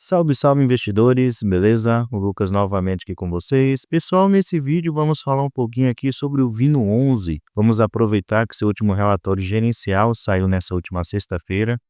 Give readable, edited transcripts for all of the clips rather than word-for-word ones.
Salve, salve investidores, beleza? O Lucas novamente aqui com vocês. Pessoal, nesse vídeo vamos falar um pouquinho aqui sobre o Vino 11. Vamos aproveitar que seu último relatório gerencial saiu nessa última sexta-feira,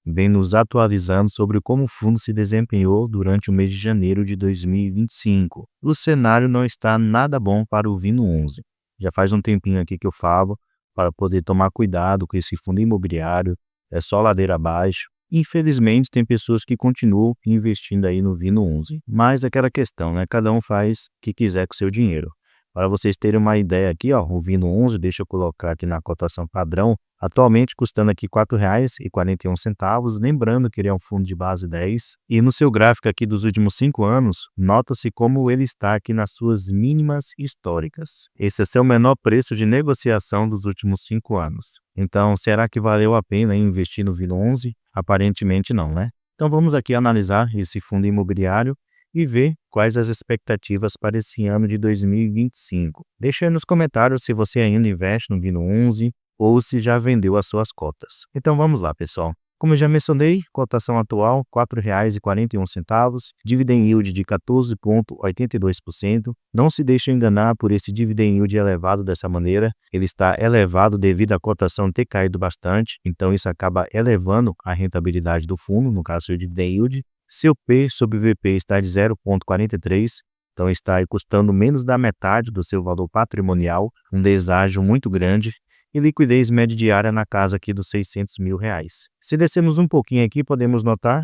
vem nos atualizando sobre como o fundo se desempenhou durante o mês de janeiro de 2025. O cenário não está nada bom para o Vino 11. Já faz um tempinho aqui que eu falo para poder tomar cuidado com esse fundo imobiliário, é só ladeira abaixo. Infelizmente, tem pessoas que continuam investindo aí no Vino 11. Mas aquela questão, né? Cada um faz o que quiser com o seu dinheiro. Para vocês terem uma ideia aqui, ó, o Vino 11, deixa eu colocar aqui na cotação padrão, atualmente custando aqui R$ 4,41, lembrando que ele é um fundo de base 10. E no seu gráfico aqui dos últimos 5 anos, nota-se como ele está aqui nas suas mínimas históricas. Esse é seu menor preço de negociação dos últimos 5 anos. Então, será que valeu a pena investir no Vino 11? Aparentemente não, né? Então vamos aqui analisar esse fundo imobiliário e ver quais as expectativas para esse ano de 2025. Deixa aí nos comentários se você ainda investe no Vino 11 ou se já vendeu as suas cotas. Então vamos lá, pessoal. Como eu já mencionei, cotação atual R$ 4,41, dividend yield de 14,82%. Não se deixe enganar por esse dividend yield elevado dessa maneira. Ele está elevado devido à cotação ter caído bastante, então isso acaba elevando a rentabilidade do fundo, no caso o dividend yield. Seu P sobre VP está de 0,43, então está aí custando menos da metade do seu valor patrimonial, um deságio muito grande, e liquidez média diária na casa aqui dos R$ 600 mil. Se descermos um pouquinho aqui, podemos notar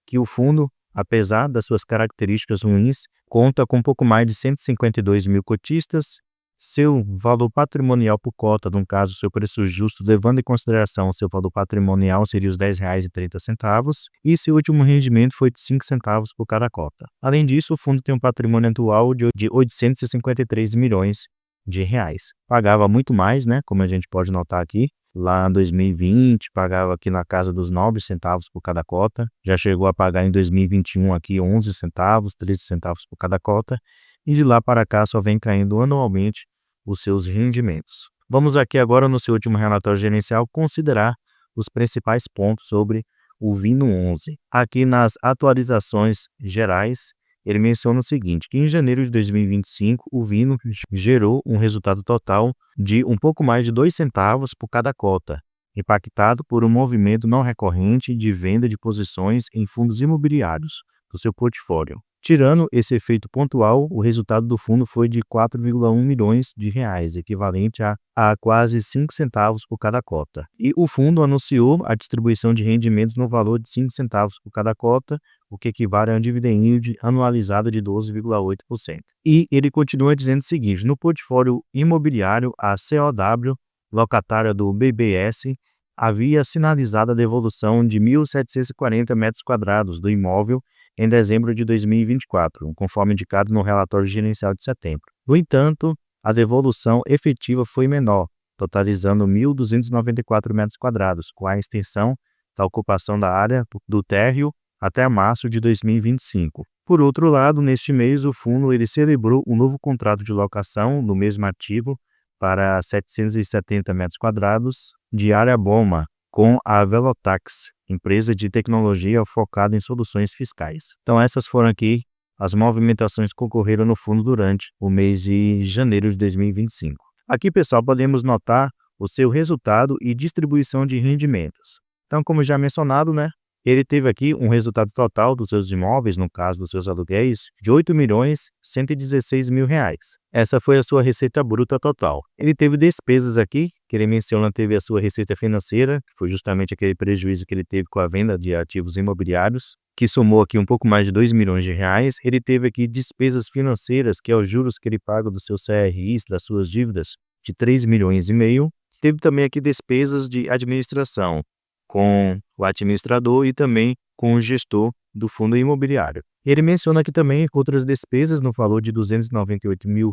que o fundo, apesar das suas características ruins, conta com um pouco mais de 152 mil cotistas. Seu valor patrimonial por cota, no caso, seu preço justo, levando em consideração o seu valor patrimonial, seria os R$ 10,30, e seu último rendimento foi de 5 centavos por cada cota. Além disso, o fundo tem um patrimônio atual de 853 milhões de reais. Pagava muito mais, né? Como a gente pode notar aqui. Lá em 2020, pagava aqui na casa dos 9 centavos por cada cota. Já chegou a pagar em 2021 aqui 11 centavos, 13 centavos por cada cota. E de lá para cá só vem caindo anualmente os seus rendimentos. Vamos aqui agora no seu último relatório gerencial considerar os principais pontos sobre o Vino 11. Aqui nas atualizações gerais, ele menciona o seguinte, que em janeiro de 2025, o Vino gerou um resultado total de um pouco mais de 2 centavos por cada cota, impactado por um movimento não recorrente de venda de posições em fundos imobiliários do seu portfólio. Tirando esse efeito pontual, o resultado do fundo foi de 4,1 milhões de reais, equivalente a quase 5 centavos por cada cota. E o fundo anunciou a distribuição de rendimentos no valor de 5 centavos por cada cota, o que equivale a um dividend yield anualizado de 12,8%. E ele continua dizendo o seguinte, no portfólio imobiliário, a COW, locatária do BBS, havia sinalizado a devolução de 1.740 metros quadrados do imóvel em dezembro de 2024, conforme indicado no relatório gerencial de setembro. No entanto, a devolução efetiva foi menor, totalizando 1.294 metros quadrados, com a extensão da ocupação da área do térreo até março de 2025. Por outro lado, neste mês, o fundo celebrou um novo contrato de locação no mesmo ativo para 770 metros quadrados de área BOMA, com a Velotax, empresa de tecnologia focada em soluções fiscais. Então essas foram aqui as movimentações que ocorreram no fundo durante o mês de janeiro de 2025. Aqui, pessoal, podemos notar o seu resultado e distribuição de rendimentos. Então, como já mencionado, né, ele teve aqui um resultado total dos seus imóveis, no caso dos seus aluguéis, de R$ 8.116 mil. Essa foi a sua receita bruta total. Ele teve despesas aqui, que ele menciona, teve a sua receita financeira, que foi justamente aquele prejuízo que ele teve com a venda de ativos imobiliários, que somou aqui um pouco mais de R$ 2 milhões. Ele teve aqui despesas financeiras, que é os juros que ele paga dos seus CRIs, das suas dívidas, de 3,5 milhões. Teve também aqui despesas de administração, com o administrador e também com o gestor do fundo imobiliário. Ele menciona aqui também outras despesas no valor de R$ 298 mil,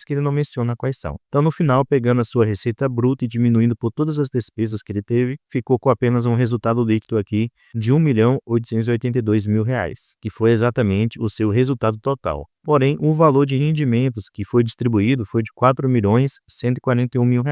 que ele não menciona quais são. Então, no final, pegando a sua receita bruta e diminuindo por todas as despesas que ele teve, ficou com apenas um resultado líquido aqui de R$ 1.882 mil, que foi exatamente o seu resultado total. Porém, o valor de rendimentos que foi distribuído foi de R$ 4.141 mil,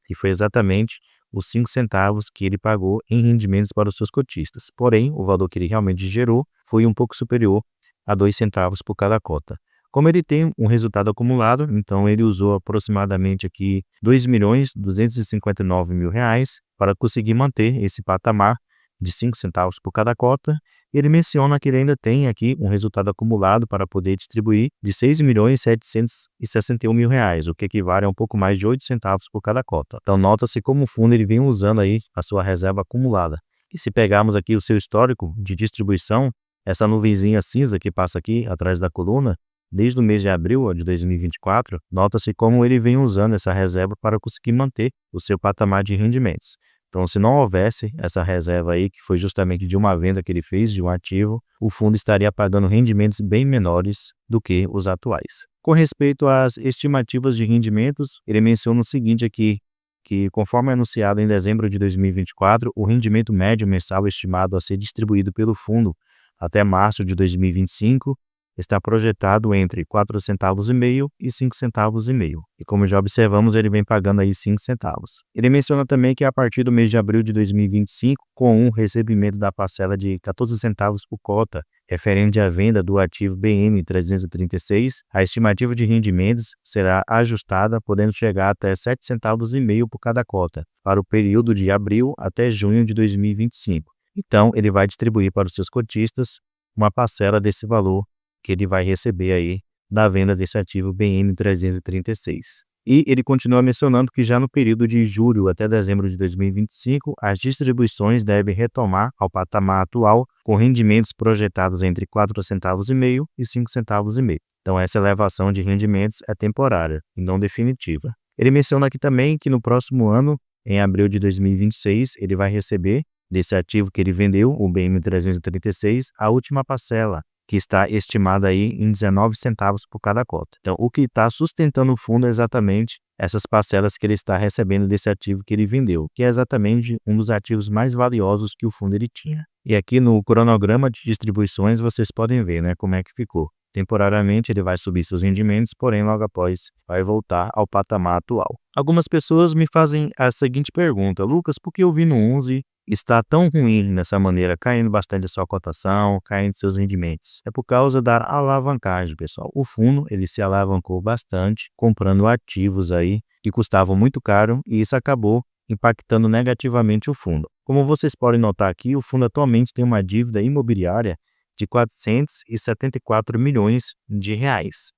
que foi exatamente os 5 centavos que ele pagou em rendimentos para os seus cotistas. Porém, o valor que ele realmente gerou foi um pouco superior a 2 centavos por cada cota. Como ele tem um resultado acumulado, então ele usou aproximadamente aqui R$ 2.259.000 para conseguir manter esse patamar de 5 centavos por cada cota. Ele menciona que ele ainda tem aqui um resultado acumulado para poder distribuir de R$ 6.761.000, o que equivale a um pouco mais de 8 centavos por cada cota. Então nota-se como o fundo ele vem usando aí a sua reserva acumulada. E se pegarmos aqui o seu histórico de distribuição, essa nuvenzinha cinza que passa aqui atrás da coluna, desde o mês de abril de 2024, nota-se como ele vem usando essa reserva para conseguir manter o seu patamar de rendimentos. Então, se não houvesse essa reserva aí, que foi justamente de uma venda que ele fez de um ativo, o fundo estaria pagando rendimentos bem menores do que os atuais. Com respeito às estimativas de rendimentos, ele menciona o seguinte aqui, que conforme anunciado em dezembro de 2024, o rendimento médio mensal estimado a ser distribuído pelo fundo até março de 2025 está projetado entre R$ 4,5 centavos e R$ 5,5 centavos. E como já observamos, ele vem pagando aí 5 centavos. Ele menciona também que a partir do mês de abril de 2025, com o recebimento da parcela de 14 centavos por cota, referente à venda do ativo BM336, a estimativa de rendimentos será ajustada, podendo chegar até R$ 7,5 centavos por cada cota, para o período de abril até junho de 2025. Então, ele vai distribuir para os seus cotistas uma parcela desse valor que ele vai receber aí da venda desse ativo BM336. E ele continua mencionando que já no período de julho até dezembro de 2025, as distribuições devem retomar ao patamar atual, com rendimentos projetados entre R$ 4,5 centavos e R$ 5,5 centavos. Então essa elevação de rendimentos é temporária e não definitiva. Ele menciona aqui também que no próximo ano, em abril de 2026, ele vai receber desse ativo que ele vendeu, o BM336, a última parcela, que está estimada aí em 19 centavos por cada cota. Então, o que está sustentando o fundo é exatamente essas parcelas que ele está recebendo desse ativo que ele vendeu, que é exatamente um dos ativos mais valiosos que o fundo ele tinha. E aqui no cronograma de distribuições vocês podem ver, né, como é que ficou. Temporariamente ele vai subir seus rendimentos, porém logo após vai voltar ao patamar atual. Algumas pessoas me fazem a seguinte pergunta: Lucas, por que eu vi no 11 está tão ruim dessa maneira, caindo bastante a sua cotação, caindo seus rendimentos? É por causa da alavancagem, pessoal. O fundo ele se alavancou bastante, comprando ativos aí que custavam muito caro, e isso acabou impactando negativamente o fundo. Como vocês podem notar aqui, o fundo atualmente tem uma dívida imobiliária de R$ 474 milhões.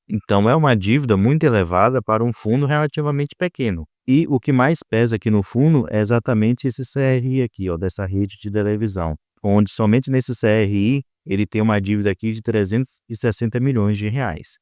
Então é uma dívida muito elevada para um fundo relativamente pequeno. E o que mais pesa aqui no fundo é exatamente esse CRI aqui, ó, dessa rede de televisão, onde somente nesse CRI ele tem uma dívida aqui de R$ 360 milhões.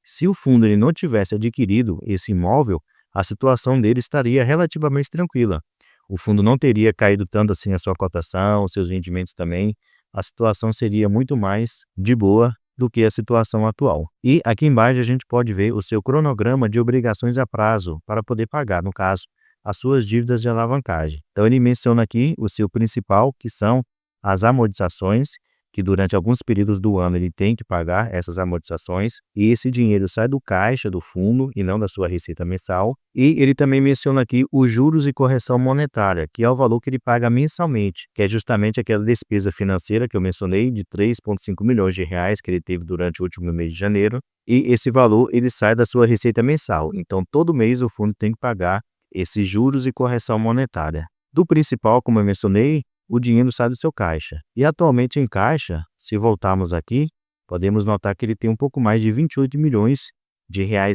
Se o fundo ele não tivesse adquirido esse imóvel, a situação dele estaria relativamente tranquila. O fundo não teria caído tanto assim a sua cotação, os seus rendimentos também. A situação seria muito mais de boa do que a situação atual. E aqui embaixo a gente pode ver o seu cronograma de obrigações a prazo para poder pagar, no caso, as suas dívidas de alavancagem. Então ele menciona aqui o seu principal, que são as amortizações, que durante alguns períodos do ano ele tem que pagar essas amortizações, e esse dinheiro sai do caixa do fundo e não da sua receita mensal. E ele também menciona aqui os juros e correção monetária, que é o valor que ele paga mensalmente, que é justamente aquela despesa financeira que eu mencionei de R$ 3,5 milhões que ele teve durante o último mês de janeiro, e esse valor ele sai da sua receita mensal. Então todo mês o fundo tem que pagar esses juros e correção monetária. Do principal, como eu mencionei, o dinheiro sai do seu caixa. E atualmente em caixa, se voltarmos aqui, podemos notar que ele tem um pouco mais de R$ 28 milhões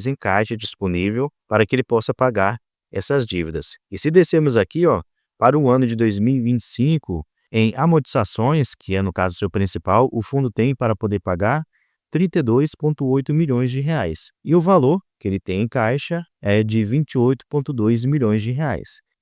em caixa disponível para que ele possa pagar essas dívidas. E se descermos aqui, ó, para o ano de 2025, em amortizações, que é no caso o seu principal, o fundo tem para poder pagar R$ 32,8 milhões. E o valor que ele tem em caixa é de R$ 28,2 milhões.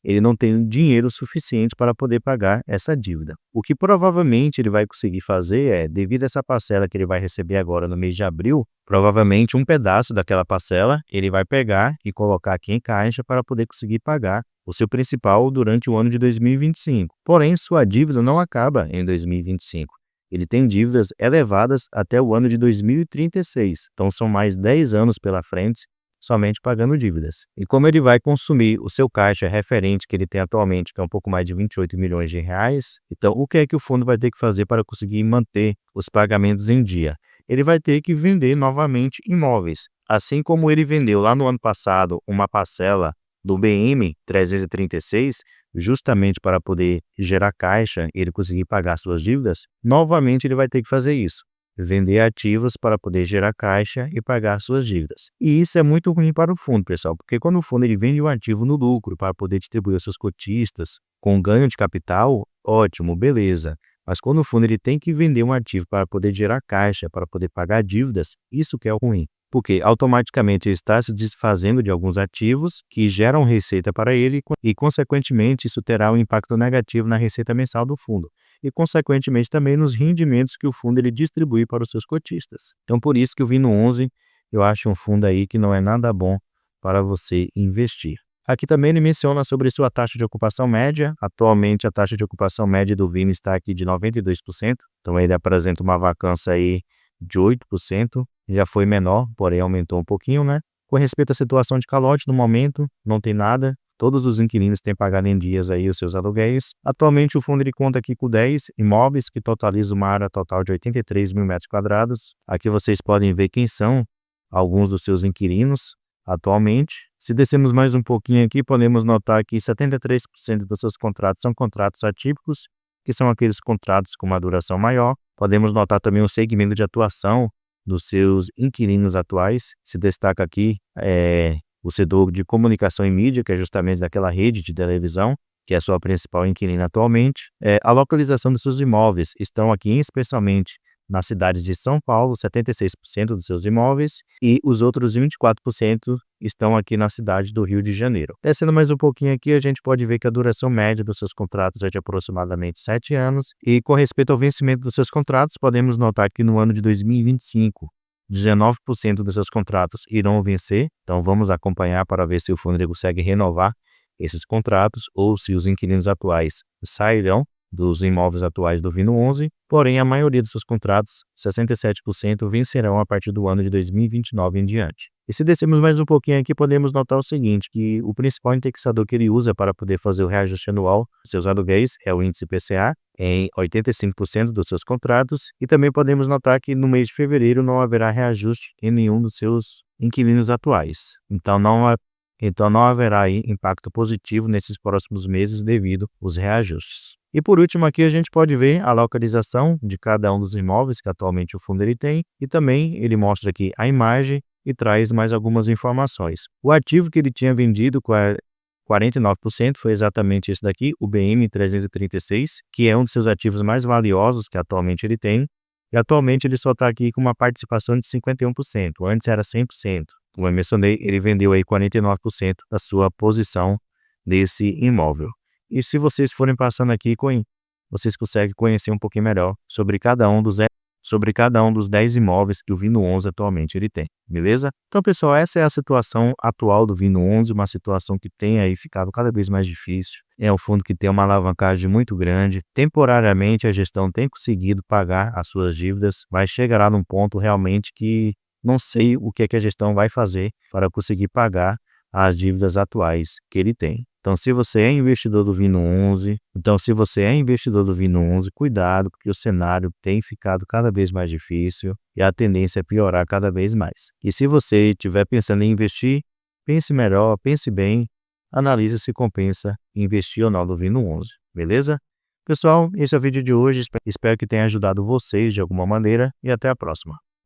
Ele não tem dinheiro suficiente para poder pagar essa dívida. O que provavelmente ele vai conseguir fazer é, devido a essa parcela que ele vai receber agora no mês de abril, provavelmente um pedaço daquela parcela ele vai pegar e colocar aqui em caixa para poder conseguir pagar o seu principal durante o ano de 2025. Porém, sua dívida não acaba em 2025. Ele tem dívidas elevadas até o ano de 2036. Então são mais 10 anos pela frente somente pagando dívidas. E como ele vai consumir o seu caixa referente que ele tem atualmente, que é um pouco mais de 28 milhões de reais, então o que é que o fundo vai ter que fazer para conseguir manter os pagamentos em dia? Ele vai ter que vender novamente imóveis. Assim como ele vendeu lá no ano passado uma parcela do BM 336, justamente para poder gerar caixa e ele conseguir pagar suas dívidas, novamente ele vai ter que fazer isso. Vender ativos para poder gerar caixa e pagar suas dívidas. E isso é muito ruim para o fundo, pessoal, porque quando o fundo ele vende um ativo no lucro para poder distribuir aos seus cotistas com ganho de capital, ótimo, beleza. Mas quando o fundo ele tem que vender um ativo para poder gerar caixa, para poder pagar dívidas, isso que é ruim. Porque automaticamente ele está se desfazendo de alguns ativos que geram receita para ele e, consequentemente, isso terá um impacto negativo na receita mensal do fundo e, consequentemente, também nos rendimentos que o fundo ele distribui para os seus cotistas. Então, por isso que o Vino 11, eu acho um fundo aí que não é nada bom para você investir. Aqui também ele menciona sobre sua taxa de ocupação média. Atualmente, a taxa de ocupação média do Vino está aqui de 92%. Então, ele apresenta uma vacância aí de 8%. Já foi menor, porém aumentou um pouquinho, né? Com respeito à situação de calote, no momento, não tem nada. Todos os inquilinos têm pagado em dias aí os seus aluguéis. Atualmente, o fundo ele conta aqui com 10 imóveis, que totalizam uma área total de 83 mil metros quadrados. Aqui vocês podem ver quem são alguns dos seus inquilinos atualmente. Se descermos mais um pouquinho aqui, podemos notar que 73% dos seus contratos são contratos atípicos, que são aqueles contratos com uma duração maior. Podemos notar também o segmento de atuação dos seus inquilinos atuais. Se destaca aqui o setor de comunicação e mídia, que é justamente daquela rede de televisão, que é a sua principal inquilina atualmente. A localização dos seus imóveis estão aqui especialmente na cidade de São Paulo, 76% dos seus imóveis, e os outros 24% estão aqui na cidade do Rio de Janeiro. Descendo mais um pouquinho aqui, a gente pode ver que a duração média dos seus contratos é de aproximadamente 7 anos, e com respeito ao vencimento dos seus contratos, podemos notar que no ano de 2025, 19% dos seus contratos irão vencer, então vamos acompanhar para ver se o fundo consegue renovar esses contratos ou se os inquilinos atuais sairão dos imóveis atuais do Vino 11, porém a maioria dos seus contratos, 67%, vencerão a partir do ano de 2029 em diante. E se descermos mais um pouquinho aqui, podemos notar o seguinte, que o principal indexador que ele usa para poder fazer o reajuste anual dos seus aluguéis é o índice IPCA, em 85% dos seus contratos, e também podemos notar que no mês de fevereiro não haverá reajuste em nenhum dos seus inquilinos atuais. Então não haverá aí impacto positivo nesses próximos meses devido aos reajustes. E por último aqui a gente pode ver a localização de cada um dos imóveis que atualmente o fundo ele tem, e também ele mostra aqui a imagem e traz mais algumas informações. O ativo que ele tinha vendido com 49% foi exatamente esse daqui, o BM 336, que é um dos seus ativos mais valiosos que atualmente ele tem, e atualmente ele só está aqui com uma participação de 51%, antes era 100%. Como eu mencionei, ele vendeu aí 49% da sua posição desse imóvel. E se vocês forem passando aqui, vocês conseguem conhecer um pouquinho melhor sobre cada um dos 10 imóveis que o Vino 11 atualmente ele tem, beleza? Então, pessoal, essa é a situação atual do Vino 11, uma situação que tem aí ficado cada vez mais difícil. É um fundo que tem uma alavancagem muito grande. Temporariamente, a gestão tem conseguido pagar as suas dívidas, mas chegará num ponto realmente que não sei o que é que a gestão vai fazer para conseguir pagar as dívidas atuais que ele tem. Então, se você é investidor do Vino 11, cuidado, porque o cenário tem ficado cada vez mais difícil e a tendência é piorar cada vez mais. E se você estiver pensando em investir, pense melhor, pense bem, analise se compensa investir ou não no Vino 11, beleza? Pessoal, esse é o vídeo de hoje, espero que tenha ajudado vocês de alguma maneira e até a próxima.